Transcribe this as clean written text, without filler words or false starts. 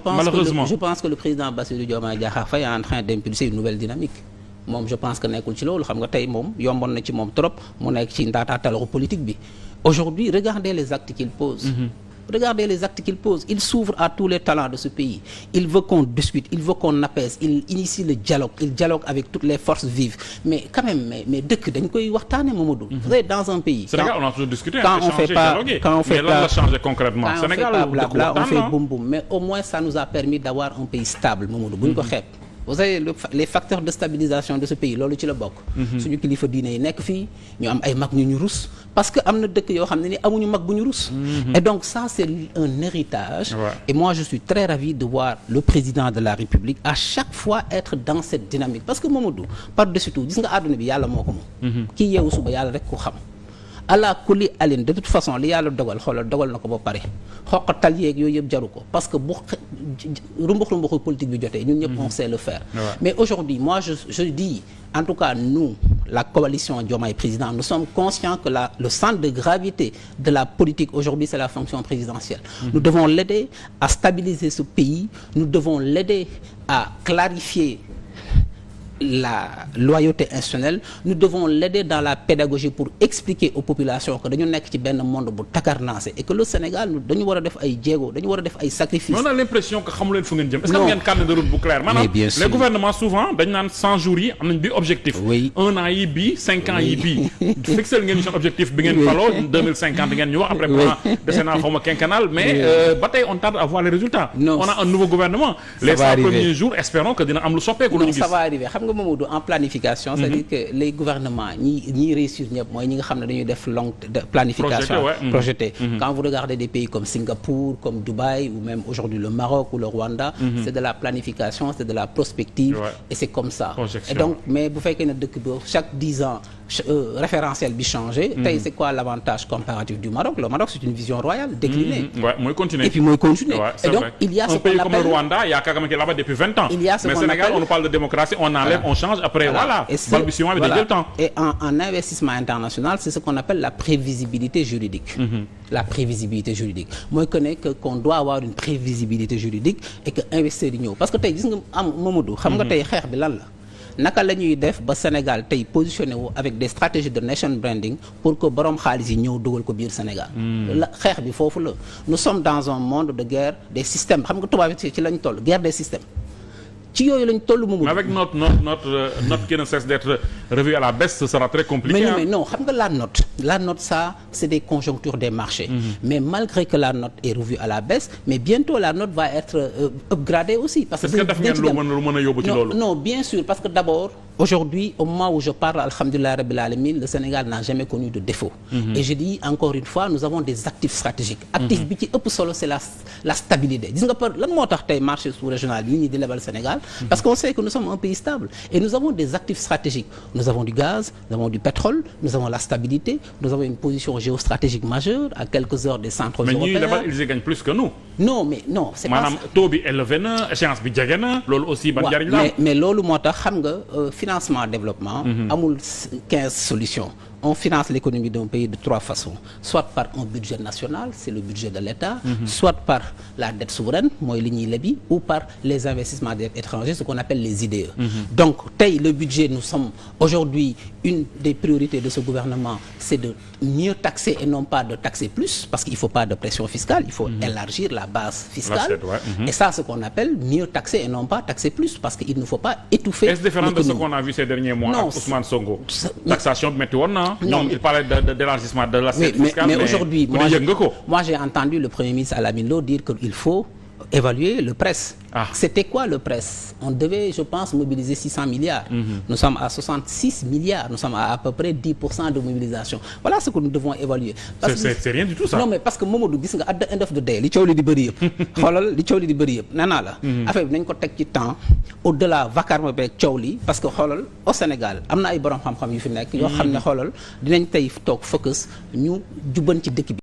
malheureusement je pense que le président Bassirou Diomaye Diakhar Faye est en train d'impulser une nouvelle dynamique. moom je pense que nekkul ci loolu xam nga tey moom yomboon na ci moom trop mu nekk ci ndaataatalaxu politique bi aujourd'hui regardez les actes qu'il pose. Regardez les actes qu'il pose. Il s'ouvre à tous les talents de ce pays. Il veut qu'on discute, il veut qu'on apaise, il initie le dialogue, il dialogue avec toutes les forces vives. Mais quand même, mais dëkk dañ koy waxtaane Mamadou. Vous êtes dans un pays. Sénégal, on a toujours discuté, quand on fait pas, quand on fait mais là, on a changé concrètement. Quand Sénégal, on fait pas blabla, on fait boum boum. Mais au moins, ça nous a permis d'avoir un pays stable, Mamadou. buñ ko xeeb. Vous savez les facteurs de stabilisation de ce pays loolu ci la bokk. suñu kilifa diine yi nekk fii ñu am ay mag ñu rus parce que am na dëkk yoo xam ne ni amuñu mag bu ñu rus. Et donc ça c'est un héritage. Et moi je suis très ravi de voir le président de la République à chaque fois être dans cette dynamique parce que Mamadou par-dessus tout gis nga àdduna bi yàlla moo ko moom. kii yeewu suba yàlla rek ko xam. ala kulli alin de toute façon li yàlla dogal xoolal dogal na ko ba pare xoqatal yeeg yooyu yëpp jaru ko parce que bu rumbaxu politique bi jotee ñun ñëpp on sait le faire. Mais aujourd'hui moi je dis en tout cas nous la coalition Diomaye Président nous sommes conscients que le centre de gravité de la politique aujourd'hui c'est la fonction présidentielle. Nous devons l'aider à stabiliser ce pays, nous devons l'aider à clarifier la loyauté institutionnelle, nous devons l'aider dans la pédagogie pour expliquer aux populations que dañu nekk ci benn monde bu takarnaase et que le Sénégal dañu war a def ay jéego dañu war a def ay sacrifices. On a l'impression que xamu leen fu ngeen jëm. Est-ce que am ngeen carnet de route bu clair maanaam les gouvernements souvent dañu naan 100 jours yi am nañ bi objectif. Oui. 1 an yi bii 5 ans yi bii. fixel ngeen seen objectif bi ngeen faloo 2050 ngeen ñu wax après pendant décennal xaw ma quinquennal mais ba tey on tarde à voir les résultats. On a un nouveau gouvernement. Les 100 premiers jours espérons que dina am lu soppeeku lu ñu gis. Ça va arriver. Mamadou en planification c'est-à-dire que les gouvernements ñi réussir ñëpp mooy ñi nga xam ne dañuy def longue planification projetée. Quand vous regardez des pays comme Singapour comme Dubaï ou même aujourd'hui le Maroc ou le Rwanda c'est de la planification c'est de la prospective et c'est comme ça. Et donc mais bu fekkee ne dëkk bi chaque 10 ans référentiel bi changé tey c'est quoi l'avantage comparatif du Maroc? Le Maroc c'est une vision royale déclinée. mooy continuer et puis mooy continuer. Et donc il y a ce qu'on appelle un pays comme le Rwanda il y a Kagame qui est là-bas depuis 20 ans. Il y a ce qu'on appelle mais Sénégal on nous parle de démocratie on enlève on change après voilà. balbutiement bi day jël temps. Et en investissement international c'est ce qu'on appelle la prévisibilité juridique. La prévisibilité juridique mooy que qu'on doit avoir une prévisibilité juridique et que investisseurs yi ñëw parce que tey gis nga am Mamadou xam nga tey xeex bi lan la. naka la ñuy def ba Sénégal tey positionné wu avec des stratégies de nation branding pour que borom xaalis yi ñëw dugal ko biir Sénégal. la xeex bi foofu la nous sommes dans un monde de guerre des systèmes xam nga tubaab ci lañ toll guerre des systèmes. ci yooyu lañ toll moomu. Mais avec notre qui ne cesse d'être revue à la baisse ce sera très compliqué. Mais non xam nga la note ça c'est des conjonctures des marchés. Mais malgré que la note est revue à la baisse mais bientôt la note va être upgradée aussi. Parce que def ngeen lu mën a yóbbu ci loolu. Non bien sûr parce que d'abord aujourd'hui au moment où je parle alhamdoulilah rabbil alamin le Sénégal n'a jamais connu de défaut. Et je dis encore une fois nous avons des actifs stratégiques. actifs bi ci ëpp solo c'est la stabilité gis nga lan moo tax tey marché sous-régional yi ñi di lebal Sénégal. Parce qu'on sait que nous sommes un pays stable et nous avons des actifs stratégiques. Nous avons du gaz, nous avons du pétrole, nous avons la stabilité, nous avons une position géostratégique majeure à quelques heures des centres européens. Mais ñuy ils y gagnent plus que nous. Non, c'est pas ça. Maanaam taux bi élevé na, échéance bi jege na, loolu aussi ban njariñ la. Mais loolu moo tax xam nga financement développement. amul 15 solutions. On finance l'économie d'un pays de 3 façons. Soit par un budget national, c'est le budget de l'État, soit par la dette souveraine, mooy li ñuy lebi, ou par les investissements étrangers, ce qu'on appelle les IDE. Donc, tey le budget, nous sommes aujourd'hui une des priorités de ce gouvernement, c'est de mieux taxer et non pas de taxer plus, parce qu'il ne faut pas de pression fiscale, il faut élargir la base fiscale. Et ça, ce qu'on appelle mieux taxer et non pas taxer plus, parce qu'il ne faut pas étouffer l'économie. Est-ce différent de ce qu'on a vu ces derniers mois avec Ousmane Sonko? Taxation métti woon na. Non, il parlait d'élargissement de l'assiette fiscale. Mais aujourd'hui, moi j'ai entendu le Premier ministre Alamine Lo dire qu'il faut évaluer le presse. C'était quoi le presse? On devait, je pense, mobiliser 600 milliards. Nous sommes à 66 milliards. Nous sommes à peu près 10% de mobilisation. Voilà ce que nous devons évaluer. C'est rien du tout ça. Non mais parce que Mamadou gis nga at the end of the day li coow li di bëri yëpp. xoolal li coow li di bëri yëpp nee naa la. affaire bi nañ ko teg ci temps au-delà vacarme beeg coow li parce que xoolal au Sénégal am na ay borom xam-xam yu fi nekk. yoo xam ne xoolal dinañ tey toog focus ñu jubban ci dëkk bi.